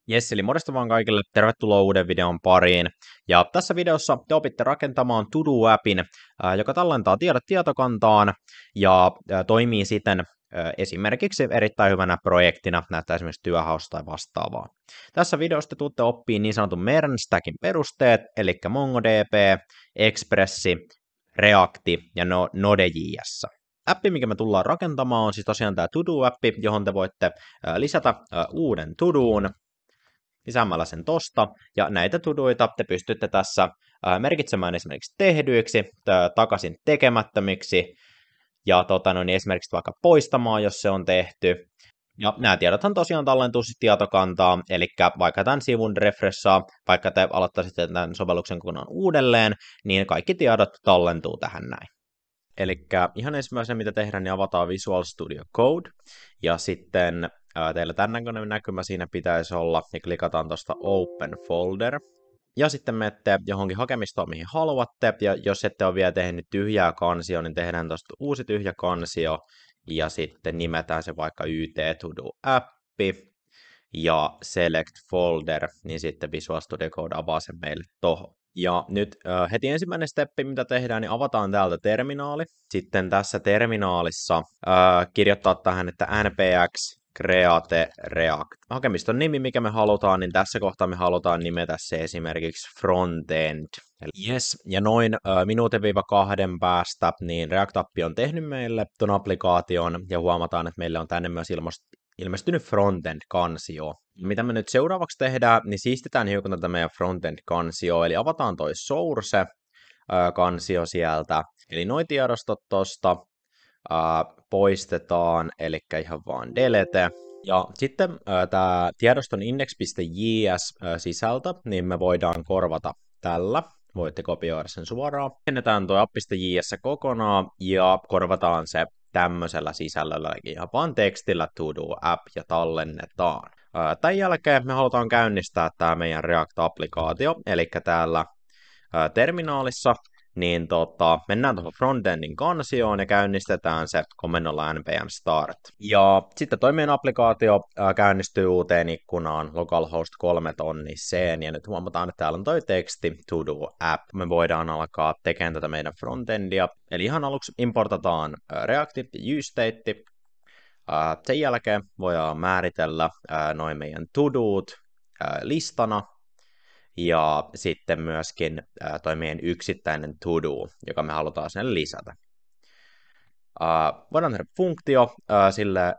Jes, eli morjesta vaan kaikille, tervetuloa uuden videon pariin. Ja tässä videossa te opitte rakentamaan To-Do-appin, joka tallentaa tiedot tietokantaan ja toimii siten esimerkiksi erittäin hyvänä projektina, näyttää esimerkiksi työhausta tai vastaavaa. Tässä videossa te tuutte oppimaan niin sanotun MERN-stackin perusteet, eli MongoDB, Expressi, Reacti ja Node.js. Appi, mikä me tullaan rakentamaan, on siis tosiaan tämä To-Do-appi, johon te voitte lisätä uuden to-doon, lisäämällä sen tosta, ja näitä tuduita te pystytte tässä merkitsemään esimerkiksi tehdyiksi, takaisin tekemättömiksi, ja esimerkiksi vaikka poistamaan, jos se on tehty. Ja nämä tiedothan tosiaan tallentuu sitten tietokantaan, eli vaikka tämän sivun refreshaa, vaikka te aloittaisitte tämän sovelluksen kokonaan uudelleen, niin kaikki tiedot tallentuu tähän näin. Eli ihan ensimmäisenä mitä tehdään, niin avataan Visual Studio Code, ja sitten teillä tämän näköinen näkymä siinä pitäisi olla, ja klikataan tuosta Open Folder, ja sitten menette johonkin hakemistoon, mihin haluatte, ja jos ette ole vielä tehnyt tyhjää kansio, niin tehdään tuosta uusi tyhjä kansio, ja sitten nimetään se vaikka YT To Do appi, ja Select Folder, niin sitten Visual Studio Code avaa sen meille tohon. Ja nyt heti ensimmäinen steppi, mitä tehdään, niin avataan täältä terminaali. Sitten tässä terminaalissa kirjoittaa tähän, että npx create react. Hakemiston nimi, mikä me halutaan, niin tässä kohtaa me halutaan nimetä se esimerkiksi frontend. Yes, ja noin minuutin-2 päästä, niin React-appi on tehnyt meille tuon applikaation, ja huomataan, että meille on tänne myös ilmestynyt frontend-kansio. Mitä me nyt seuraavaksi tehdään, niin siistitään hiukan tätä meidän frontend-kansio, eli avataan toi source-kansio sieltä, eli noi tiedostot tosta poistetaan, eli ihan vaan delete. Ja sitten tämä tiedoston index.js sisältö, niin me voidaan korvata tällä. Voitte kopioida sen suoraan. Kennetään tuo app.js kokonaan ja korvataan se tämmöisellä sisällöllä, eli ihan vaan tekstillä To Do app ja tallennetaan. Tämän jälkeen me halutaan käynnistää tämä meidän React-applikaatio, eli täällä terminaalissa niin mennään tuohon frontendin kansioon ja käynnistetään se komennolla npm start. Ja sitten toi meidän applikaatio käynnistyy uuteen ikkunaan localhost 3 tonnisseen, ja nyt huomataan, että täällä on toi teksti To Do app. Me voidaan alkaa tekemään tätä meidän frontendia, eli ihan aluksi importataan Reacti ja UseState. Sen jälkeen voidaan määritellä noin meidän to-do't listana, ja sitten myöskin toi meidän yksittäinen to-do, joka me halutaan sen lisätä. Voidaan tehdä funktio sille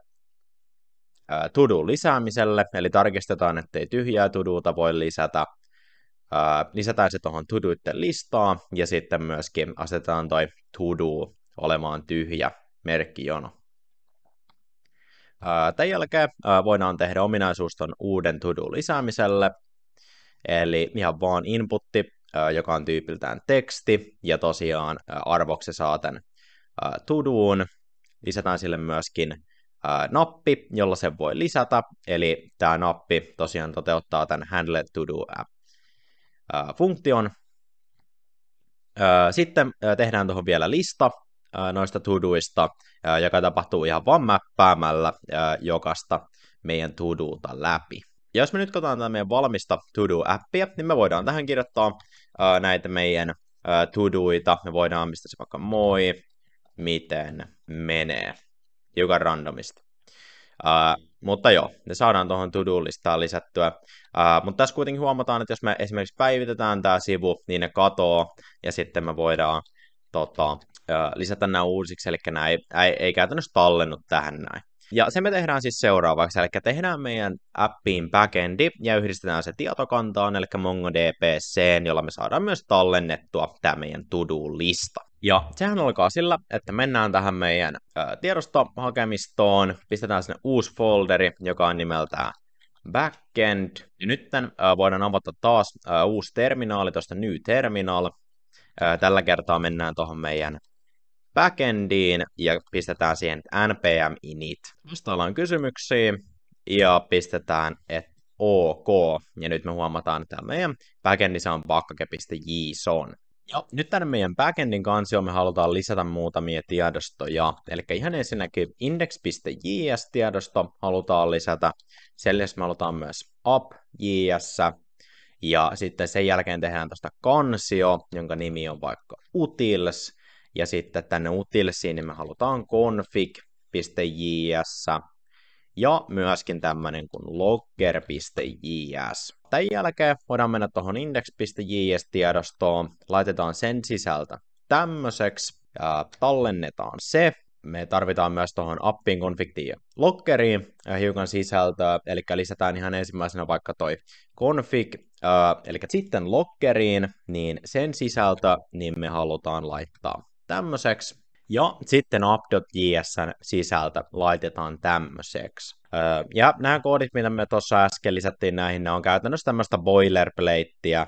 to-do lisäämiselle, eli tarkistetaan, ettei tyhjää to-doota voi lisätä. Lisätään se tuohon to-doiden listaan, ja sitten myöskin asetetaan toi to-do olemaan tyhjä merkkijono. Tämän jälkeen voidaan tehdä ominaisuus ton uuden to-do lisäämiselle, eli ihan vaan inputti, joka on tyypiltään teksti, ja tosiaan arvoksi saa tämän to-doon. Lisätään sille myöskin nappi, jolla sen voi lisätä, eli tämä nappi tosiaan toteuttaa tämän handle to do funktion. Sitten tehdään tuohon vielä lista noista to-doista, joka tapahtuu ihan vaan mäppäämällä jokaista meidän to-doota läpi. Ja jos me nyt katsotaan tätä meidän valmista to-do-appia, niin me voidaan tähän kirjoittaa näitä meidän to-doita. Me voidaan mistä se vaikka moi, miten menee, hiukan randomista. Mutta joo, ne saadaan tuohon to-do-listaan lisättyä. Mutta tässä kuitenkin huomataan, että jos me esimerkiksi päivitetään tämä sivu, niin ne katoo, ja sitten me voidaan lisätä nämä uusiksi, eli nämä ei käytännössä tallennut tähän näin. Ja se me tehdään siis seuraavaksi, eli tehdään meidän appiin backendi ja yhdistetään se tietokantaan, eli MongoDB:seen, jolla me saadaan myös tallennettua tämä meidän to-do-lista. Ja sehän alkaa sillä, että mennään tähän meidän tiedostohakemistoon, pistetään sinne uusi folderi, joka on nimeltään backend. Ja nyt voidaan avata taas uusi terminaali, tuosta new terminal. Tällä kertaa mennään tuohon meidän backendiin ja pistetään siihen npm init. Vastaillaan kysymyksiin ja pistetään, että OK. Ja nyt me huomataan, että meidän backendissa on pakkake.json. Ja nyt tänne meidän backendin kansioon me halutaan lisätä muutamia tiedostoja. Eli ihan ensinnäkin index.js-tiedosto halutaan lisätä. Sen lisäksi me halutaan myös app.js. Ja sitten sen jälkeen tehdään tästä kansio, jonka nimi on vaikka utils. Ja sitten tänne utilsiin niin me halutaan config.js. Ja myöskin tämmöinen kuin logger.js. Tämän jälkeen voidaan mennä tuohon index.js-tiedostoon, laitetaan sen sisältä tämmöiseksi, tallennetaan se. Me tarvitaan myös tuohon appin configtiin ja loggeriin hiukan sisältöä, eli lisätään ihan ensimmäisenä vaikka toi config, eli sitten loggeriin, niin sen sisältö, niin me halutaan laittaa tämmöiseksi. Ja sitten app.jsn sisältö laitetaan tämmöiseksi. Ja nämä koodit, mitä me tuossa äsken lisättiin näihin, ne on käytännössä tämmöistä boilerplatea,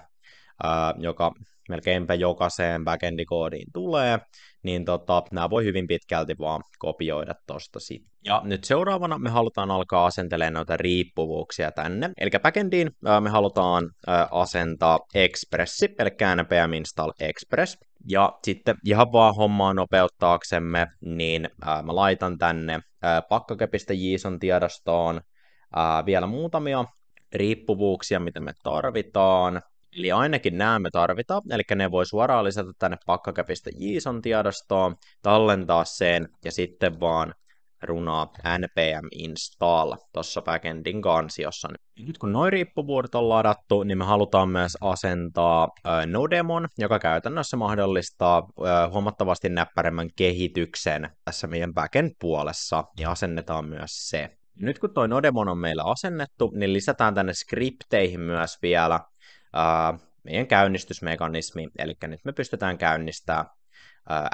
joka melkeinpä jokaiseen backendikoodiin tulee, niin nämä voi hyvin pitkälti vaan kopioida tuosta sitten. Ja nyt seuraavana me halutaan alkaa asentelemaan noita riippuvuuksia tänne. Eli backendiin me halutaan asentaa Expressi, eli npm install express. Ja sitten ihan vaan hommaa nopeuttaaksemme, niin mä laitan tänne pakkake.json tiedostoon vielä muutamia riippuvuuksia, mitä me tarvitaan. Eli ainakin nämä me tarvitaan, eli ne voi suoraan lisätä tänne pakkake.json tiedostoon, tallentaa sen ja sitten vaan runaa npm install tuossa backendin kansiossa. Nyt kun nuo riippuvuudet on ladattu, niin me halutaan myös asentaa Nodemon, joka käytännössä mahdollistaa huomattavasti näppäremmän kehityksen tässä meidän backend-puolessa, ja asennetaan myös se. Nyt kun toi Nodemon on meillä asennettu, niin lisätään tänne skripteihin myös vielä meidän käynnistysmekanismi, eli nyt me pystytään käynnistämään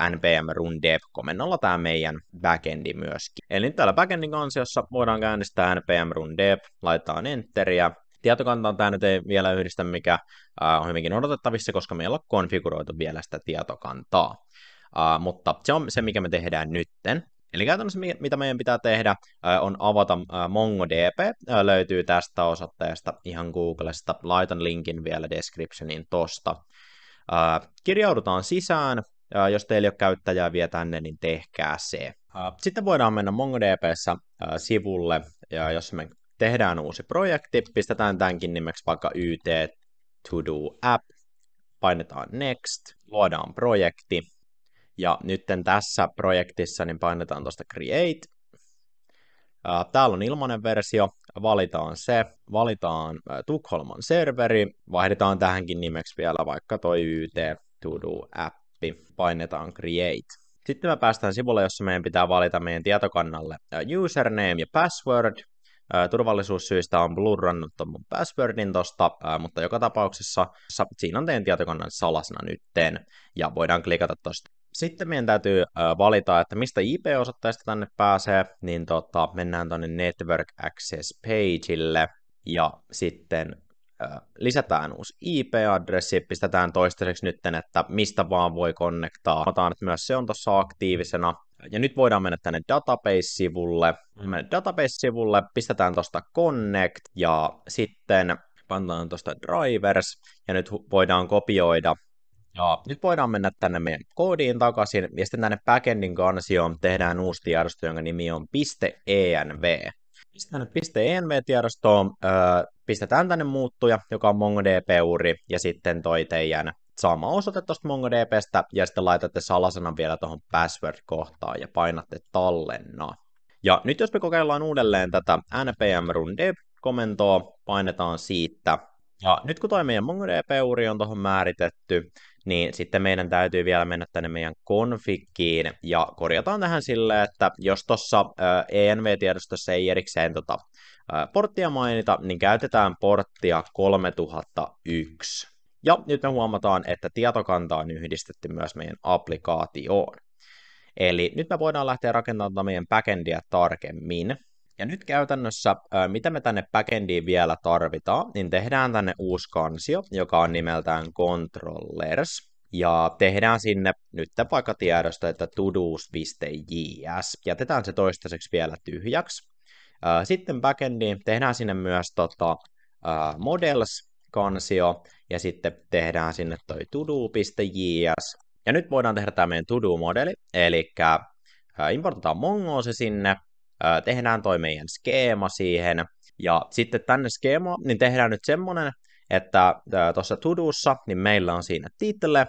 npm run dev-komennolla tämä meidän backendi myöskin. Eli nyt täällä backendin kansiossa voidaan käynnistää npm run dev, laitetaan enteriä. Tietokantaan tämä nyt ei vielä yhdistä, mikä on hyvinkin odotettavissa, koska meillä on konfiguroitu vielä sitä tietokantaa. Mutta se on se, mikä me tehdään nytten. Eli käytännössä mitä meidän pitää tehdä on avata MongoDB, löytyy tästä osoitteesta ihan Googlesta, laitan linkin vielä descriptioniin tosta. Kirjaudutaan sisään, jos teillä ei ole käyttäjää vielä tänne, niin tehkää se. Sitten voidaan mennä MongoDB:ssä sivulle, ja jos me tehdään uusi projekti, pistetään tämänkin nimeksi vaikka YT To Do App, painetaan Next, luodaan projekti, ja nyt tässä projektissa niin painetaan tuosta Create. Täällä on ilmainen versio, valitaan se, valitaan Tukholman serveri, vaihdetaan tähänkin nimeksi vielä vaikka toi YT To Do Appi, painetaan Create. Sitten me päästään sivulle, jossa meidän pitää valita meidän tietokannalle username ja password. Turvallisuussyistä on blurrannut mun passwordin tosta, mutta joka tapauksessa siinä on teidän tietokannan salasana nytten, ja voidaan klikata tosta. Sitten meidän täytyy valita, että mistä IP-osoitteesta tänne pääsee, niin mennään tuonne Network Access Pageille, ja sitten lisätään uusi IP-adressi, pistetään toistaiseksi nytten, että mistä vaan voi connectaa. Otan, että myös se on tuossa aktiivisena. Ja nyt voidaan mennä tänne database-sivulle. Mennään database-sivulle, pistetään tuosta connect, ja sitten pannaan tuosta drivers, ja nyt voidaan kopioida. Ja nyt voidaan mennä tänne meidän koodiin takaisin, ja sitten tänne backendin kansioon tehdään uusi tiedosto, jonka nimi on .env. Tänne .env-tiedostoon pistetään tänne muuttuja, joka on MongoDB-uri, ja sitten toi teidän sama osoite tuosta MongoDBstä, ja sitten laitatte salasanan vielä tuohon password-kohtaan, ja painatte tallennaa. Ja nyt jos me kokeillaan uudelleen tätä npm run dev-komentoa, painetaan siitä, ja nyt kun toi meidän MongoDB-uri on tuohon määritetty, niin sitten meidän täytyy vielä mennä tänne meidän configiin, ja korjataan tähän silleen, että jos tuossa env-tiedostossa ei erikseen porttia mainita, niin käytetään porttia 3001. Ja nyt me huomataan, että tietokanta on yhdistetty myös meidän applikaatioon. Eli nyt me voidaan lähteä rakentamaan meidän backendia tarkemmin. Ja nyt käytännössä, mitä me tänne backendiin vielä tarvitaan, niin tehdään tänne uusi kansio, joka on nimeltään controllers. Ja tehdään sinne nyt vaikka tiedosto, että todos.js. Jätetään se toistaiseksi vielä tyhjäksi. Sitten backendiin tehdään sinne myös models, kansio, ja sitten tehdään sinne toi todo.js. Ja nyt voidaan tehdä tämä meidän to-do-modeli, eli importataan Mongo se sinne, tehdään toi meidän skeema siihen, ja sitten tänne skeemaan, niin tehdään nyt semmonen, että tuossa to-dossa, niin meillä on siinä title,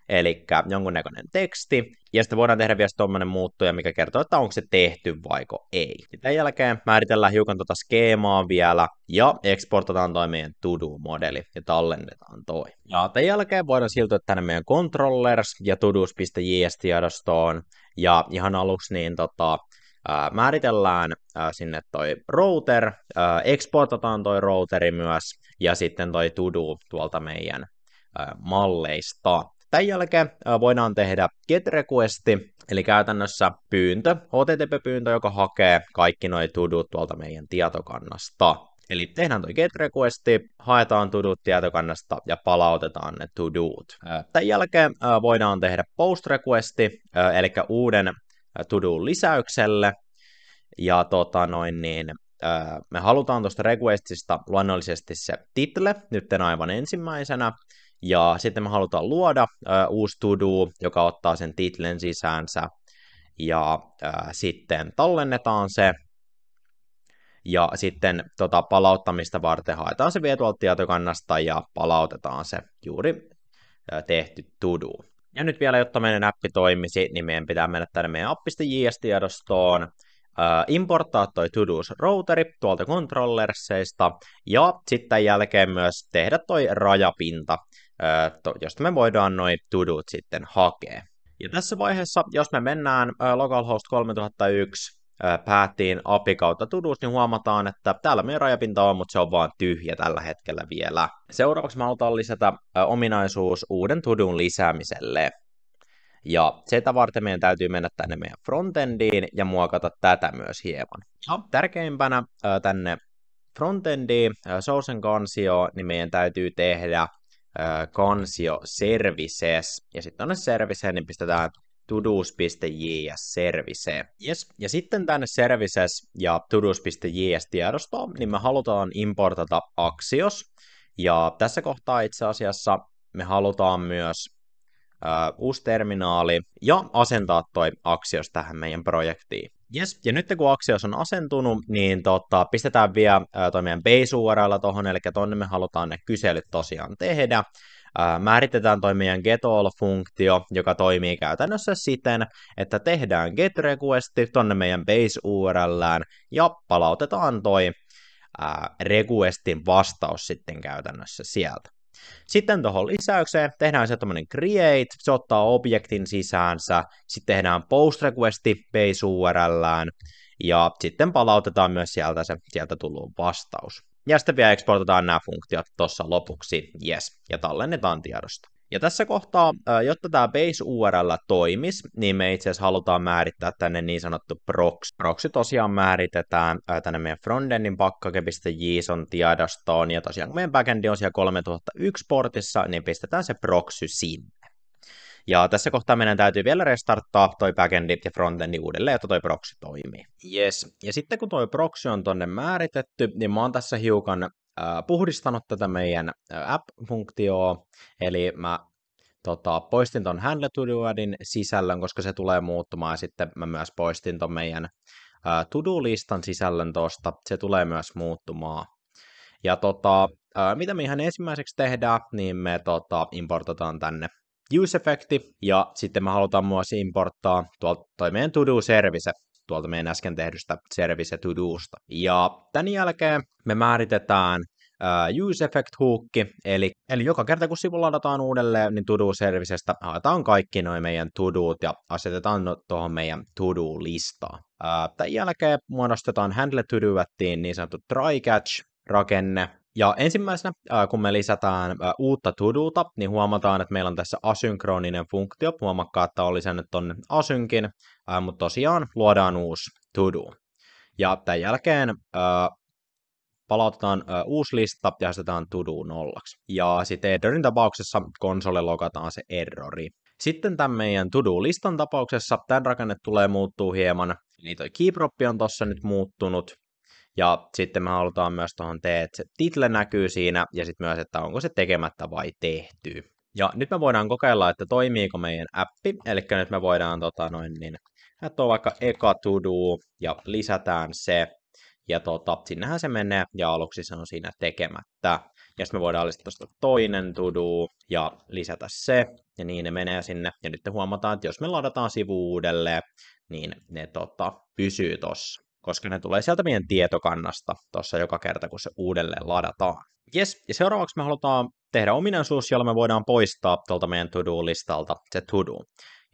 eli jonkunnäköinen teksti, ja sitten voidaan tehdä vielä tuommoinen muuttuja, mikä kertoo, että onko se tehty vaiko ei. Tämän jälkeen määritellään hiukan tuota skeemaa vielä, ja eksportataan toi meidän to-do-modeli, ja tallennetaan toi. Ja tämän jälkeen voidaan siirtyä tänne meidän controllers ja todos.js-tiedostoon, ja ihan aluksi niin määritellään sinne toi router, eksportataan toi routeri myös, ja sitten toi to-do tuolta meidän malleista. Tämän jälkeen voidaan tehdä get-requesti, eli käytännössä pyyntö, HTTP-pyyntö, joka hakee kaikki nuo to-dot tuolta meidän tietokannasta. Eli tehdään toi get-requesti, haetaan to-dot tietokannasta ja palautetaan ne to-dot. Tämän jälkeen voidaan tehdä post-requesti, eli uuden to-do-lisäykselle, ja me halutaan tuosta requestista luonnollisesti se title, nyt aivan ensimmäisenä, ja sitten me halutaan luoda uusi to-do, joka ottaa sen titlen sisäänsä, ja sitten tallennetaan se, ja sitten palauttamista varten haetaan se vielä tuolta tietokannasta, ja palautetaan se juuri tehty to-do. Ja nyt vielä, jotta meidän appi toimisi, niin meidän pitää mennä tänne meidän app.js-tiedostoon, importtaa toi to-dos-routeri tuolta controllerseista, ja sitten jälkeen myös tehdä toi rajapinta, josta me voidaan noi to-dot sitten hakea. Ja tässä vaiheessa, jos me mennään localhost 3001 päättiin API kautta to-dos, niin huomataan, että täällä meidän rajapinta on, mutta se on vaan tyhjä tällä hetkellä vielä. Seuraavaksi me halutaan lisätä ominaisuus uuden to-don lisäämiselle. Ja sitä varten meidän täytyy mennä tänne meidän frontendiin ja muokata tätä myös hieman. Ja tärkeimpänä tänne frontendiin, sourcen kansio, niin meidän täytyy tehdä kansio services. Ja sitten tuonne serviceen niin pistetään todos.js service. Yes. Ja sitten tänne services ja todos.js tiedostoon, niin me halutaan importata Axios. Ja tässä kohtaa itse asiassa me halutaan myös uusi terminaali ja asentaa toi Axios tähän meidän projektiin. Yes. Ja nyt kun Axios on asentunut, niin pistetään vielä toi meidän base URL tohon, eli tonne me halutaan ne kyselyt tosiaan tehdä. Määritetään toi meidän getAll-funktio, joka toimii käytännössä siten, että tehdään get-requesti tonne meidän base URLään ja palautetaan toi requestin vastaus sitten käytännössä sieltä. Sitten tuohon lisäykseen tehdään se tommonen create, se ottaa objektin sisäänsä, sitten tehdään post requesti base URLään, ja sitten palautetaan myös sieltä tullut vastaus. Ja sitten vielä eksportataan nämä funktiot tuossa lopuksi, yes, ja tallennetaan tiedosto. Ja tässä kohtaa, jotta tämä base URL toimisi, niin me itse asiassa halutaan määrittää tänne niin sanottu proxy. Proxy tosiaan määritetään tänne meidän frontendin pakkake.json tiedostoon, ja tosiaan kun meidän backendi on siellä 3001 portissa, niin pistetään se proxy sinne. Ja tässä kohtaa meidän täytyy vielä restarttaa toi backendi ja frontendi uudelleen, jotta toi proxy toimii. Yes. Ja sitten kun toi proxy on tonne määritetty, niin mä oon tässä hiukan puhdistanut tätä meidän app-funktioa, eli mä poistin ton handle to-do-adin sisällön, koska se tulee muuttumaan, ja sitten mä myös poistin ton meidän to-do-listan sisällön tosta, se tulee myös muuttumaan. Ja mitä me ihan ensimmäiseksi tehdään, niin me importataan tänne use-effekti, ja sitten me halutaan myös importtaa tuolta meidän to-do-service, tuolta meidän äsken tehdystä service to-dosta. Ja tämän jälkeen me määritetään use-effect-hookki, eli joka kerta kun sivu ladataan uudelleen, niin to-do-servicestä haetaan kaikki noin meidän to-doot ja asetetaan tuohon meidän to-do-listaan. Tämän jälkeen muodostetaan handle to-do-attiin niin sanottu try-catch-rakenne, ja ensimmäisenä, kun me lisätään uutta to-dota, niin huomataan, että meillä on tässä asynkroninen funktio. Huomakkaa, että on lisännyt tonne asynkin, mutta tosiaan luodaan uusi to-do. Ja tämän jälkeen palautetaan uusi lista ja asetetaan to-do 0. Ja sitten errorin tapauksessa konsole logataan se errori. Sitten tämän meidän to-do-listan tapauksessa tämän rakenne tulee muuttuu hieman. Eli toi keyprop on tossa nyt muuttunut. ja sitten me halutaan myös tuohon tee, että se title näkyy siinä, ja sitten myös, että onko se tekemättä vai tehty. Ja nyt me voidaan kokeilla, että toimiiko meidän appi, eli nyt me voidaan että on vaikka eka to do, ja lisätään se, ja sinnehän se menee, ja aluksi se on siinä tekemättä. Ja sitten me voidaan lisätä tuosta toinen to do, ja lisätä se, ja niin ne menee sinne. Ja nyt huomataan, että jos me ladataan sivu uudelleen, niin ne pysyy tossa, koska ne tulee sieltä meidän tietokannasta tuossa joka kerta, kun se uudelleen ladataan. Yes, ja seuraavaksi me halutaan tehdä ominaisuus, jolla me voidaan poistaa tuolta meidän to-do-listalta se to-do.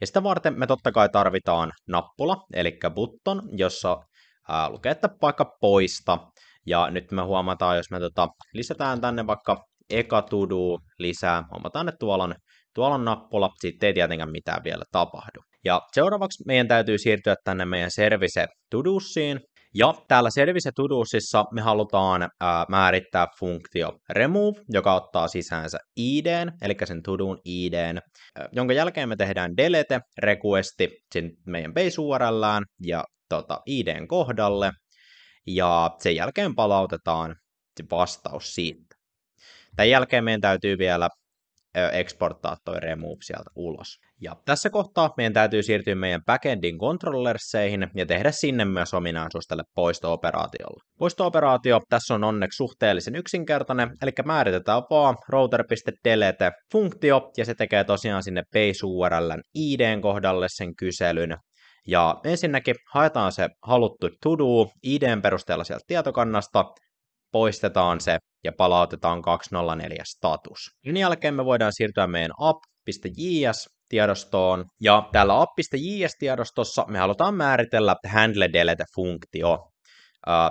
Ja sitä varten me totta kai tarvitaan nappula, eli button, jossa lukee, että vaikka poista. Ja nyt me huomataan, jos me lisätään tänne vaikka eka to-do lisää, huomataan, että tuolla on nappula, sitten ei tietenkään mitään vielä tapahdu. Ja seuraavaksi meidän täytyy siirtyä tänne meidän service to-dossiin. Ja täällä service to-dosissa me halutaan määrittää funktio remove, joka ottaa sisäänsä ID:n, eli sen to-don ID:n, jonka jälkeen me tehdään delete requesti sen meidän base URLään ja ID:n kohdalle, ja sen jälkeen palautetaan se vastaus siitä. Tämän jälkeen meidän täytyy vielä exporttaa toi remove sieltä ulos. Ja tässä kohtaa meidän täytyy siirtyä meidän backendin controllerseihin ja tehdä sinne myös ominaisuus tälle poisto-operaatiolle. Poisto-operaatio tässä on onneksi suhteellisen yksinkertainen, eli määritetään vaan router.delete-funktio, ja se tekee tosiaan sinne base URL:n ID:n kohdalle sen kyselyn. Ja ensinnäkin haetaan se haluttu to-do ID:n perusteella sieltä tietokannasta, poistetaan se ja palautetaan 204 status. Sen jälkeen me voidaan siirtyä meidän app.js-tiedostoon, ja täällä app.js-tiedostossa me halutaan määritellä handle delete-funktio.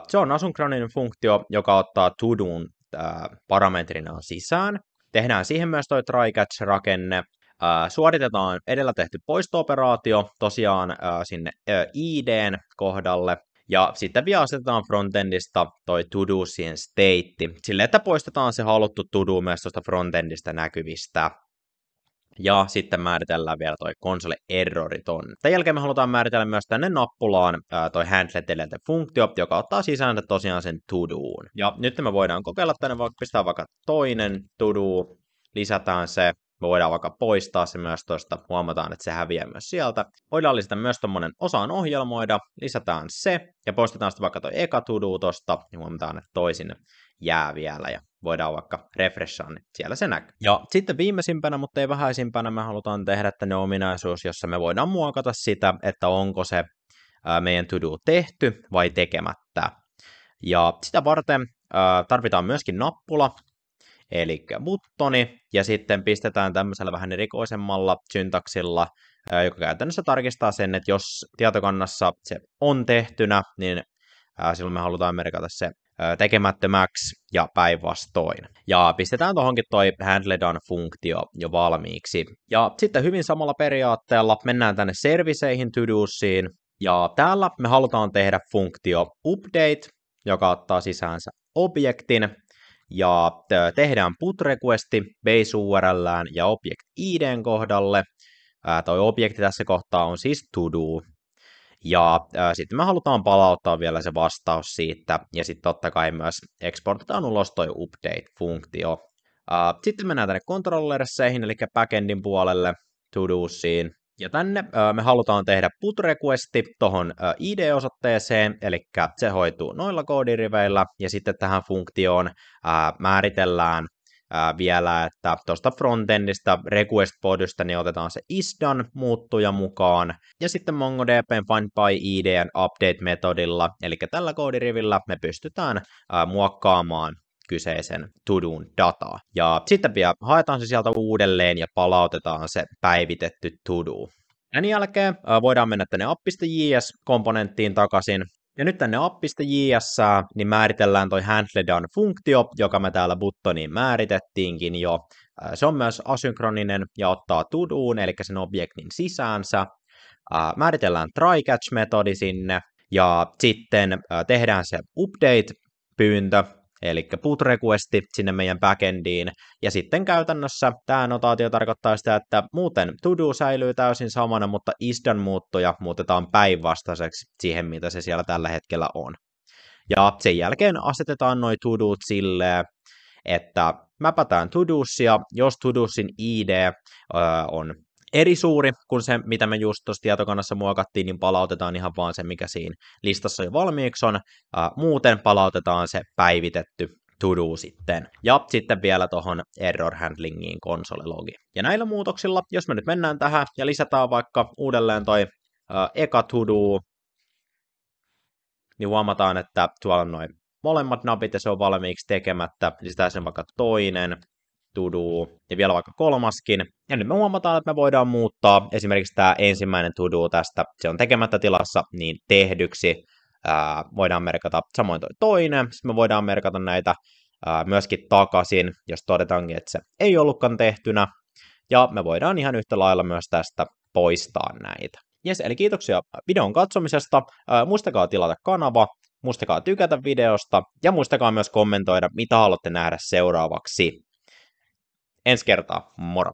Se on asynkroninen funktio, joka ottaa to-don parametrinaan sisään. Tehdään siihen myös toi try-catch-rakenne. Suoritetaan edellä tehty poisto-operaatio tosiaan sinne ID:n kohdalle, ja sitten vielä asetetaan frontendista toi to-do siihen state, sille että poistetaan se haluttu to-do myös tuosta frontendista näkyvistä. Ja sitten määritellään vielä toi console errori tonne. Tämän jälkeen me halutaan määritellä myös tänne nappulaan toi handle delete funktio, joka ottaa sisään tosiaan sen to-doon. Ja nyt me voidaan kokeilla tänne, pistää vaikka toinen to-do, lisätään se. Me voidaan vaikka poistaa se myös tuosta, huomataan, että se häviää myös sieltä. Voidaan lisätä myös tommonen osaan ohjelmoida, lisätään se, ja poistetaan sitten vaikka toi eka to-do tosta, niin huomataan, että toisin jää vielä, ja voidaan vaikka refreshaa, niin siellä se näkyy. Ja sitten viimeisimpänä, mutta ei vähäisimpänä, me halutaan tehdä tänne ominaisuus, jossa me voidaan muokata sitä, että onko se meidän to-do tehty vai tekemättä. Ja sitä varten tarvitaan myöskin nappula, eli buttoni, ja sitten pistetään tämmöisellä vähän erikoisemmalla syntaksilla, joka käytännössä tarkistaa sen, että jos tietokannassa se on tehtynä, niin silloin me halutaan merkata se tekemättömäksi ja päinvastoin. Ja pistetään tuohonkin toi handle done-funktio jo valmiiksi. Ja sitten hyvin samalla periaatteella mennään tänne serviceihin to-dosiin, ja täällä me halutaan tehdä funktio update, joka ottaa sisäänsä objektin, ja tehdään put requesti base URLään ja object ID:n kohdalle. Toi objekti tässä kohtaa on siis to do. Ja sitten me halutaan palauttaa vielä se vastaus siitä, ja sitten totta kai myös exportataan ulos toi update-funktio. Sitten mennään tänne controllerseihin, eli backendin puolelle to-dosiin. Ja tänne me halutaan tehdä put requesti tuohon ID-osoitteeseen, eli se hoituu noilla koodiriveillä, ja sitten tähän funktioon määritellään vielä, että tuosta frontendista request podista niin otetaan se isDone muuttuja mukaan, ja sitten MongoDBn find by ID:n update-metodilla, eli tällä koodirivillä me pystytään muokkaamaan kyseisen to-don dataa. Ja sitten vielä haetaan se sieltä uudelleen ja palautetaan se päivitetty to-do. Sen jälkeen voidaan mennä tänne app.js-komponenttiin takaisin. Ja nyt tänne app.js niin määritellään toi handle done-funktio, joka me täällä buttoniin määritettiinkin jo. Se on myös asynkroninen ja ottaa to-doon, eli sen objektin sisäänsä. Määritellään try-catch-metodi sinne, ja sitten tehdään se update-pyyntö, eli put requesti sinne meidän backendiin, ja sitten käytännössä tämä notaatio tarkoittaa sitä, että muuten to-do säilyy täysin samana, mutta isDone muuttuja muutetaan päinvastaiseksi siihen, mitä se siellä tällä hetkellä on. Ja sen jälkeen asetetaan noi to-do't silleen, että mäpätään to-do'sia, jos to-do'sin ID on eri suuri kuin se, mitä me just tuossa tietokannassa muokattiin, niin palautetaan ihan vaan se, mikä siinä listassa jo valmiiksi on. Muuten palautetaan se päivitetty to-do sitten. Ja sitten vielä tuohon error handlingiin konsolilogi. Ja näillä muutoksilla, jos me nyt mennään tähän ja lisätään vaikka uudelleen toi eka to-do, niin huomataan, että tuolla on noin molemmat napit ja se on valmiiksi tekemättä. Lisätään sen vaikka toinen to-do ja vielä vaikka kolmaskin. Ja nyt me huomataan, että me voidaan muuttaa esimerkiksi tämä ensimmäinen to-do tästä, se on tekemättä tilassa, niin tehdyksi. Voidaan merkata samoin toi toinen, sitten me voidaan merkata näitä myöskin takaisin, jos todetaankin, että se ei ollutkaan tehtynä. Ja me voidaan ihan yhtä lailla myös tästä poistaa näitä. Jes, eli kiitoksia videon katsomisesta. Muistakaa tilata kanava, muistakaa tykätä videosta ja muistakaa myös kommentoida, mitä haluatte nähdä seuraavaksi. Ensi kertaa, moro!